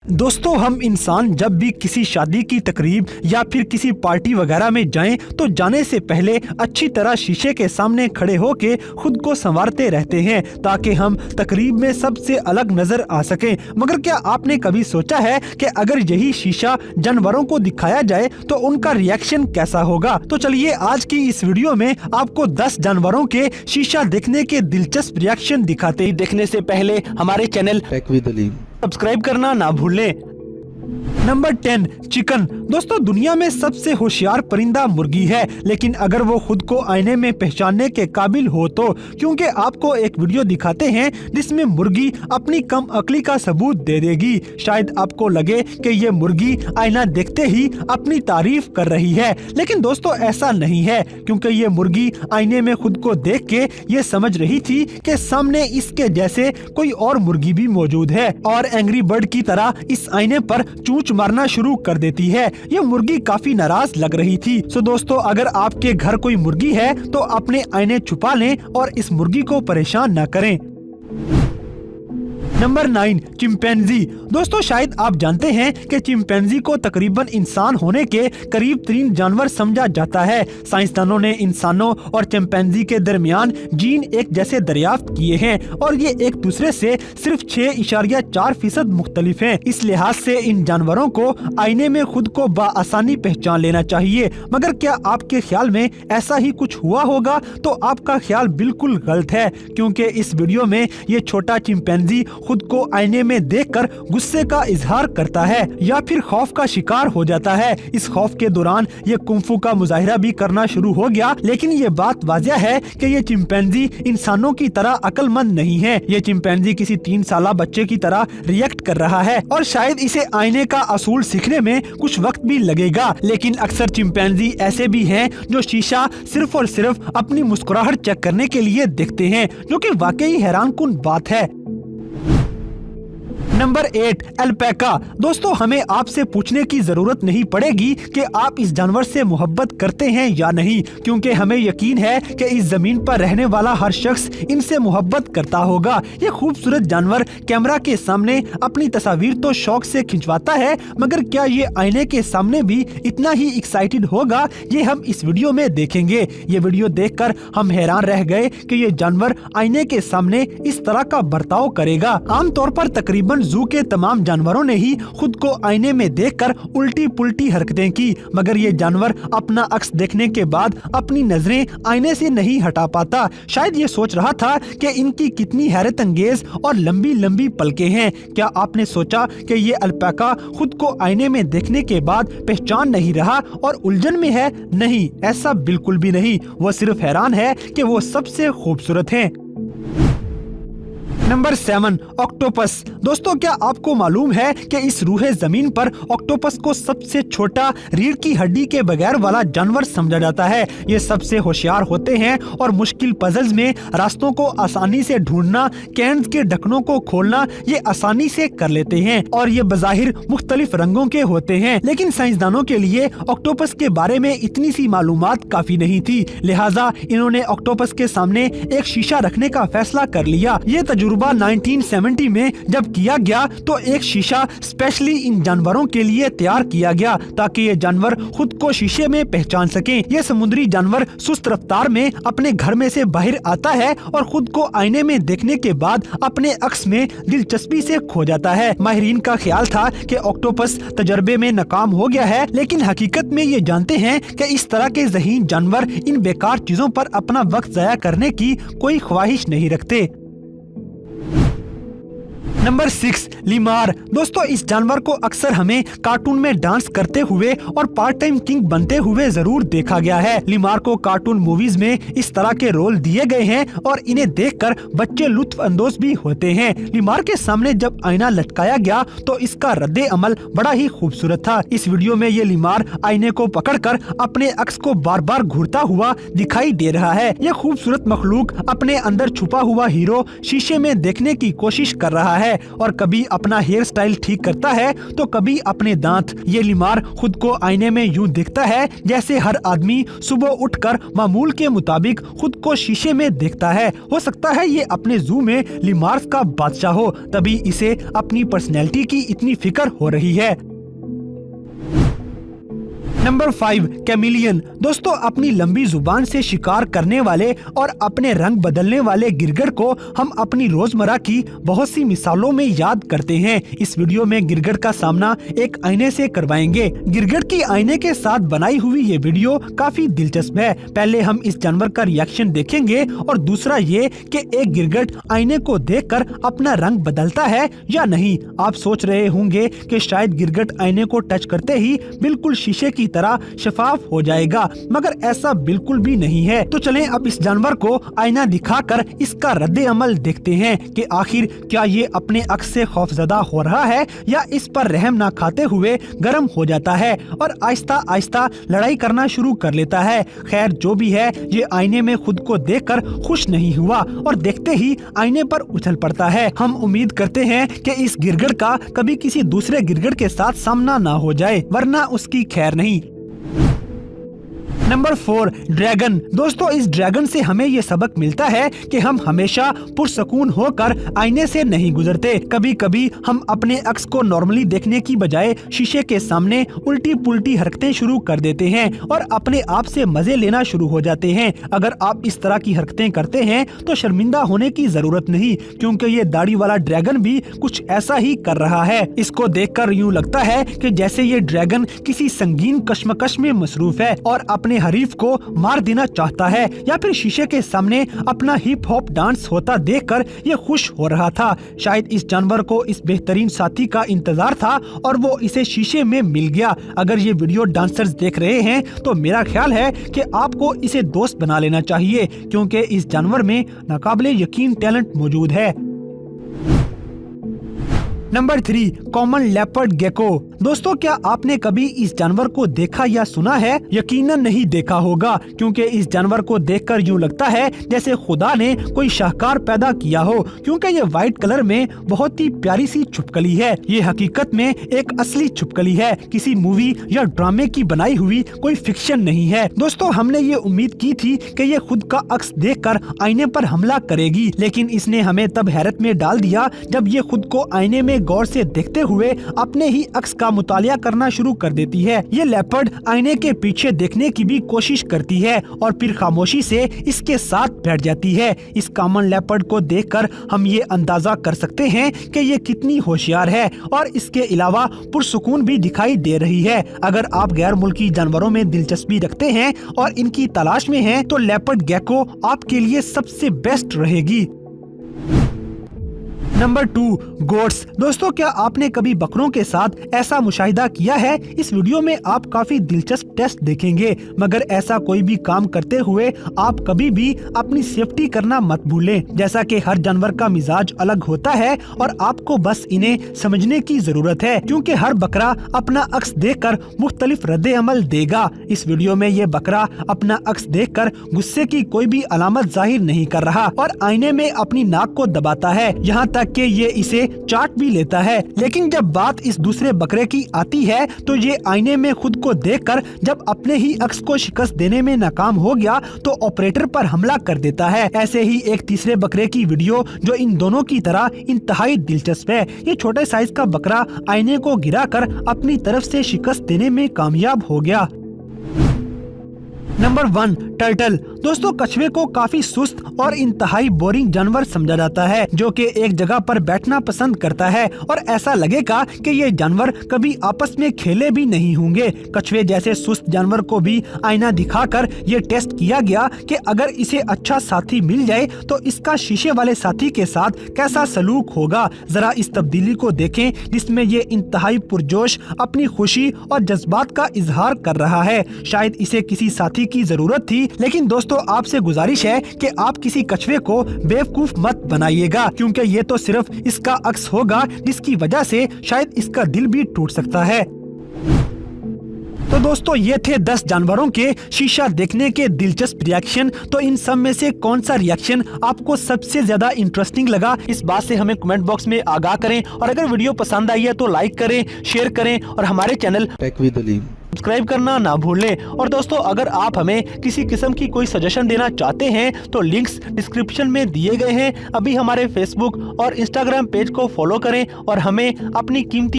दोस्तों, हम इंसान जब भी किसी शादी की तकरीब या फिर किसी पार्टी वगैरह में जाएं तो जाने से पहले अच्छी तरह शीशे के सामने खड़े होके खुद को संवारते रहते हैं ताकि हम तकरीब में सबसे अलग नजर आ सकें। मगर क्या आपने कभी सोचा है कि अगर यही शीशा जानवरों को दिखाया जाए तो उनका रिएक्शन कैसा होगा? तो चलिए आज की इस वीडियो में आपको 10 जानवरों के शीशा देखने के दिलचस्प रिएक्शन दिखाते हैं। देखने से पहले हमारे channel Tech With Ali subscribe करना ना भूलें। Number 10 chicken. दोस्तों, दुनिया में सबसे होशियार परिंदा मुर्गी है, लेकिन अगर वो खुद को आईने में पहचानने के काबिल हो तो, क्योंकि आपको एक वीडियो दिखाते हैं जिसमें मुर्गी अपनी कम अक्ली का सबूत दे देगी। शायद आपको लगे कि ये मुर्गी आईना देखते ही अपनी तारीफ कर रही है, लेकिन दोस्तों ऐसा नहीं है, क्योंकि ये मुर्गी आईने में खुद को देख के ये समझ रही थी कि सामने इसके जैसे कोई और मुर्गी भी मौजूद है और एंग्री बर्ड की तरह इस आईने पर चूंच मारना शुरू कर देती है। ये मुर्गी काफी नाराज लग रही थी। सो दोस्तों, अगर आपके घर कोई मुर्गी है तो अपने आईने छुपा लें और इस मुर्गी को परेशान न करें। Number 9 chimpanzee. दोस्तों, शायद आप जानते हैं कि चिंपैंजी को तकरीबन इंसान होने के करीब तरीन जानवर समझा जाता है। साइंसदानों ने इंसानों और चिंपैंजी के दरमियान जीन एक जैसे दरियाफ्त किए हैं और ये एक दूसरे से सिर्फ 6.4% मुख्तलिफ हैं। इस लिहाज से इन जानवरों को आईने में खुद को बआसानी पहचान लेना चाहिए। मगर क्या आपके ख्याल में ऐसा ही कुछ हुआ होगा? तो आपका ख्याल बिल्कुल गलत है, क्योंकि इस वीडियो में ये छोटा चिंपैंजी खुद को आईने में देखकर गुस्से का इजहार करता है या फिर खौफ का शिकार हो जाता है। इस खौफ के दौरान ये कुंफू का मुजाहिरा भी करना शुरू हो गया, लेकिन ये बात वाज़िह है कि ये चिंपैंजी इंसानों की तरह अक्लमंद नहीं है। ये चिंपैंजी किसी 3 साल बच्चे की तरह रिएक्ट कर रहा है और शायद इसे आईने का असूल सीखने में कुछ वक्त भी लगेगा। लेकिन अक्सर चिंपैंजी ऐसे भी हैं जो शीशा सिर्फ और सिर्फ अपनी मुस्कुराहट चेक करने के लिए देखते हैं, जो कि वाकई हैरानकुन बात है। नंबर 8 अल्पैका। दोस्तों, हमें आपसे पूछने की जरूरत नहीं पड़ेगी कि आप इस जानवर से मोहब्बत करते हैं या नहीं, क्योंकि हमें यकीन है कि इस जमीन पर रहने वाला हर शख्स इनसे मोहब्बत करता होगा। ये खूबसूरत जानवर कैमरा के सामने अपनी तस्वीर तो शौक से खिंचवाता है, मगर क्या ये आईने के सामने भी इतना ही एक्साइटेड होगा? ये हम इस वीडियो में देखेंगे। ये वीडियो देखकर हम हैरान रह गए कि ये जानवर आईने के सामने इस तरह का बर्ताव करेगा। आमतौर पर तकरीबन जू के तमाम जानवरों ने ही खुद को आईने में देखकर उल्टी पुल्टी हरकतें की, मगर ये जानवर अपना अक्स देखने के बाद अपनी नजरें आईने से नहीं हटा पाता। शायद ये सोच रहा था कि इनकी कितनी हैरत अंगेज और लंबी लंबी पलकें हैं। क्या आपने सोचा कि ये अल्पैका खुद को आईने में देखने के बाद पहचान नहीं रहा और उलझन में है? नहीं, ऐसा बिल्कुल भी नहीं। वो सिर्फ हैरान है कि वो सबसे खूबसूरत हैं। Number 7 octopus. दोस्तों, क्या आपको मालूम है कि इस रूहे जमीन पर ऑक्टोपस को सबसे छोटा रीढ़ की हड्डी के बगैर वाला जानवर समझा जाता है। ये सबसे होशियार होते हैं और मुश्किल पजल्स में रास्तों को आसानी से ढूंढना, कैन्स के ढक्कनों को खोलना ये आसानी से कर लेते हैं और ये बज़ाहिर मुख्तलिफ रंगों के होते हैं। लेकिन साइंसदानों के लिए ऑक्टोपस के बारे में इतनी सी मालूमात काफी नहीं थी, लिहाजा इन्होंने ऑक्टोपस के सामने एक शीशा रखने का फैसला कर लिया। ये तजुर्बा 1970 में जब किया गया तो एक शीशा स्पेशली इन जानवरों के लिए तैयार किया गया ताकि ये जानवर खुद को शीशे में पहचान सकें। ये समुद्री जानवर सुस्त रफ्तार में अपने घर में से बाहर आता है और खुद को आईने में देखने के बाद अपने अक्स में दिलचस्पी से खो जाता है। माहिरीन का ख्याल था कि ऑक्टोपस तजर्बे में नाकाम हो गया है, लेकिन हकीकत में ये जानते हैं कि इस तरह के ज़हीन जानवर इन बेकार चीजों पर अपना वक्त जाया करने की कोई ख्वाहिश नहीं रखते। नंबर 6 लीमार। दोस्तों, इस जानवर को अक्सर हमें कार्टून में डांस करते हुए और पार्ट टाइम किंग बनते हुए जरूर देखा गया है। लीमार को कार्टून मूवीज में इस तरह के रोल दिए गए हैं और इन्हें देखकर बच्चे लुत्फ अंदोज भी होते हैं। लीमार के सामने जब आईना लटकाया गया तो इसका रद्दे अमल बड़ा ही खूबसूरत था। इस वीडियो में ये लीमार आईने को पकड़कर अपने अक्स को बार बार घूरता हुआ दिखाई दे रहा है। यह खूबसूरत मखलूक अपने अंदर छुपा हुआ हीरो शीशे में देखने की कोशिश कर रहा है। है और कभी अपना हेयर स्टाइल ठीक करता है तो कभी अपने दांत। ये लीमार खुद को आईने में यूं दिखता है जैसे हर आदमी सुबह उठकर मामूल के मुताबिक खुद को शीशे में देखता है। हो सकता है ये अपने जू में लीमार्स का बादशाह हो, तभी इसे अपनी पर्सनैलिटी की इतनी फिक्र हो रही है। Number 5, chameleon. दोस्तों, अपनी लंबी जुबान से शिकार करने वाले और अपने रंग बदलने वाले गिरगिट को हम अपनी रोजमर्रा की बहुत सी मिसालों में याद करते हैं। इस वीडियो में गिरगिट का सामना एक आईने से करवाएंगे। गिरगिट की आईने के साथ बनाई हुई ये वीडियो काफी दिलचस्प है। पहले हम इस जानवर का रिएक्शन देखेंगे और दूसरा ये कि एक गिरगिट आईने को देखकर अपना रंग बदलता है या नहीं। आप सोच रहे होंगे कि शायद गिरगिट आईने को टच करते ही बिल्कुल शीशे की तरह शफाफ हो जाएगा, मगर ऐसा बिल्कुल भी नहीं है। तो चलें अब इस जानवर को आईना दिखाकर इसका रद्दे अमल देखते हैं कि आखिर क्या ये अपने अक्स से खौफजदा हो रहा है या इस पर रहम ना खाते हुए गर्म हो जाता है और आहिस्ता आहिस्ता लड़ाई करना शुरू कर लेता है। खैर, जो भी है, ये आईने में खुद को देखकर खुश नहीं हुआ और देखते ही आईने पर उछल पड़ता है। हम उम्मीद करते हैं कि इस गिरगिट का कभी किसी दूसरे गिरगिट के साथ सामना ना हो जाए, वरना उसकी खैर नहीं। Number 4, dragon. दोस्तों, इस ड्रैगन से हमें ये सबक मिलता है कि हम हमेशा पुरसकून होकर आईने से नहीं गुजरते। कभी कभी हम अपने अक्स को नॉर्मली देखने की बजाय शीशे के सामने उल्टी पुल्टी हरकतें शुरू कर देते हैं और अपने आप से मजे लेना शुरू हो जाते हैं। अगर आप इस तरह की हरकतें करते हैं तो शर्मिंदा होने की जरूरत नहीं, क्योंकि ये दाढ़ी वाला ड्रैगन भी कुछ ऐसा ही कर रहा है। इसको देखकर यूं लगता है कि जैसे ये ड्रैगन किसी संगीन कश्मकश में मसरूफ है और अपने हरीफ को मार देना चाहता है, या फिर शीशे के सामने अपना हिप हॉप डांस होता देखकर ये खुश हो रहा था। शायद इस जानवर को इस बेहतरीन साथी का इंतजार था और वो इसे शीशे में मिल गया। अगर ये वीडियो डांसर्स देख रहे हैं तो मेरा ख्याल है कि आपको इसे दोस्त बना लेना चाहिए, क्योंकि इस जानवर में नाकाबिले यकीन टैलेंट मौजूद है। Number 3, common leopard gecko. दोस्तों, क्या आपने कभी इस जानवर को देखा या सुना है? यकीनन नहीं देखा होगा, क्योंकि इस जानवर को देखकर यूं लगता है जैसे खुदा ने कोई शाहकार पैदा किया हो, क्योंकि ये व्हाइट कलर में बहुत ही प्यारी सी छिपकली है। ये हकीकत में एक असली छिपकली है, किसी मूवी या ड्रामे की बनाई हुई कोई फिक्शन नहीं है। दोस्तों, हमने ये उम्मीद की थी कि ये खुद का अक्स देखकर आईने पर हमला करेगी, लेकिन इसने हमें तब हैरत में डाल दिया जब ये खुद को आईने में गौर से देखते हुए अपने ही अक्स का मुतालिया करना शुरू कर देती है। ये लेपर्ड आईने के पीछे देखने की भी कोशिश करती है और फिर खामोशी से इसके साथ बैठ जाती है। इस कॉमन लेपर्ड को देखकर हम ये अंदाजा कर सकते हैं कि ये कितनी होशियार है और इसके अलावा पुरसुकून भी दिखाई दे रही है। अगर आप गैर मुल्की जानवरों में दिलचस्पी रखते हैं और इनकी तलाश में हैं, तो लेपर्ड गेको आपके लिए सबसे बेस्ट रहेगी। Number 2, goats. दोस्तों, क्या आपने कभी बकरों के साथ ऐसा मुशाहिदा किया है? इस वीडियो में आप काफी दिलचस्प टेस्ट देखेंगे, मगर ऐसा कोई भी काम करते हुए आप कभी भी अपनी सेफ्टी करना मत भूलें। जैसा कि हर जानवर का मिजाज अलग होता है और आपको बस इन्हें समझने की जरूरत है, क्योंकि हर बकरा अपना अक्स देखकर मुख्तलिफ रद्दे अमल देगा। इस वीडियो में ये बकरा अपना अक्स देखकर गुस्से की कोई भी अलामत जाहिर नहीं कर रहा और आईने में अपनी नाक को दबाता है, यहाँ तक कि ये इसे चाट भी लेता है। लेकिन जब बात इस दूसरे बकरे की आती है तो ये आईने में खुद को देखकर जब अपने ही अक्स को शिकस्त देने में नाकाम हो गया तो ऑपरेटर पर हमला कर देता है। ऐसे ही एक तीसरे बकरे की वीडियो जो इन दोनों की तरह इंतहाई दिलचस्प है। ये छोटे साइज का बकरा आईने को गिराकर अपनी तरफ से शिकस्त देने में कामयाब हो गया। Number 1, turtle. दोस्तों, कछुए को काफी सुस्त और इंतहाई बोरिंग जानवर समझा जाता है, जो कि एक जगह पर बैठना पसंद करता है और ऐसा लगेगा कि ये जानवर कभी आपस में खेले भी नहीं होंगे। कछुए जैसे सुस्त जानवर को भी आईना दिखाकर ये टेस्ट किया गया कि अगर इसे अच्छा साथी मिल जाए तो इसका शीशे वाले साथी के साथ कैसा सलूक होगा। जरा इस तब्दीली को देखें जिसमें ये इंतहाई पुरजोश अपनी खुशी और जज्बात का इजहार कर रहा है। शायद इसे किसी साथी की जरूरत थी, लेकिन दोस्तों आपसे गुजारिश है कि आप किसी कछुए को बेवकूफ मत बनाइएगा, क्योंकि ये तो सिर्फ इसका अक्स होगा जिसकी वजह से शायद इसका दिल भी टूट सकता है। तो दोस्तों ये थे 10 जानवरों के शीशा देखने के दिलचस्प रिएक्शन। तो इन सब में से कौन सा रिएक्शन आपको सबसे ज्यादा इंटरेस्टिंग लगा, इस बात से हमें कमेंट बॉक्स में आगाह करें। और अगर वीडियो पसंद आई है तो लाइक करें, शेयर करें और हमारे channel Tech With Aleem subscribe करना ना भूलें। और दोस्तों अगर आप हमें किसी किस्म की कोई सजेशन देना चाहते हैं तो लिंक्स डिस्क्रिप्शन में दिए गए हैं। अभी हमारे फेसबुक और इंस्टाग्राम पेज को फॉलो करें और हमें अपनी कीमती